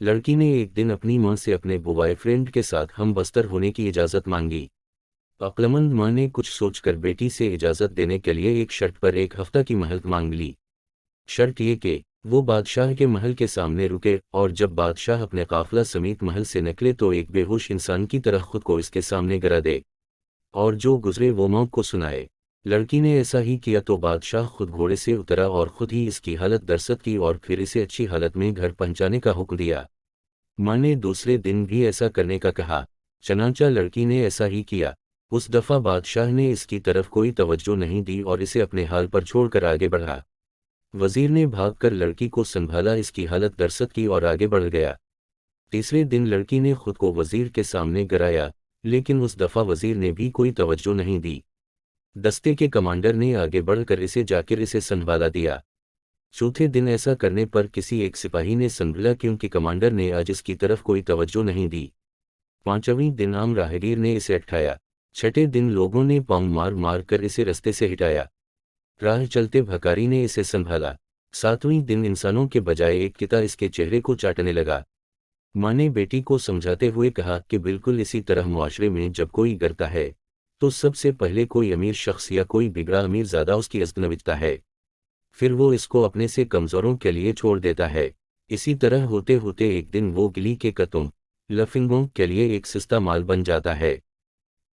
لڑکی نے ایک دن اپنی ماں سے اپنے بوائے فرینڈ کے ساتھ ہم بستر ہونے کی اجازت مانگی۔ عقلمند ماں نے کچھ سوچ کر بیٹی سے اجازت دینے کے لیے ایک شرط پر ایک ہفتہ کی مہلت مانگ لی۔ شرط یہ کہ وہ بادشاہ کے محل کے سامنے رکے، اور جب بادشاہ اپنے قافلہ سمیت محل سے نکلے تو ایک بے ہوش انسان کی طرح خود کو اس کے سامنے گرا دے، اور جو گزرے وہ ماں کو سنائے۔ لڑکی نے ایسا ہی کیا تو بادشاہ خود گھوڑے سے اترا اور خود ہی اس کی حالت درست کی اور پھر اسے اچھی حالت میں گھر پہنچانے کا حکم دیا۔ ماں نے دوسرے دن بھی ایسا کرنے کا کہا، چنانچہ لڑکی نے ایسا ہی کیا۔ اس دفعہ بادشاہ نے اس کی طرف کوئی توجہ نہیں دی اور اسے اپنے حال پر چھوڑ کر آگے بڑھا۔ وزیر نے بھاگ کر لڑکی کو سنبھالا، اس کی حالت درست کی اور آگے بڑھ گیا۔ تیسرے دن لڑکی نے خود کو وزیر کے سامنے گرایا، لیکن اس دفعہ وزیر نے بھی کوئی توجہ نہیں دی۔ دستے کے کمانڈر نے آگے بڑھ کر اسے جا کر اسے سنبھالا دیا۔ چوتھے دن ایسا کرنے پر کسی ایک سپاہی نے سنبھلا کیونکہ کمانڈر نے آج اس کی طرف کوئی توجہ نہیں دی۔ پانچویں دن عام راہگیر نے اسے اٹھایا۔ چھٹے دن لوگوں نے پاؤں مار مار کر اسے رستے سے ہٹایا۔ راہ چلتے بھکاری نے اسے سنبھالا۔ ساتویں دن انسانوں کے بجائے ایک کتا اس کے چہرے کو چاٹنے لگا۔ ماں نے بیٹی کو سمجھاتے ہوئے کہا کہ بالکل اسی طرح معاشرے میں جب کوئی گرتا ہے تو سب سے پہلے کوئی امیر شخص یا کوئی بگڑا امیر زادہ اس کی عزت نوچتا ہے، پھر وہ اس کو اپنے سے کمزوروں کے لیے چھوڑ دیتا ہے۔ اسی طرح ہوتے ہوتے ایک دن وہ گلی کے کتوں لفنگوں کے لیے ایک سستا مال بن جاتا ہے۔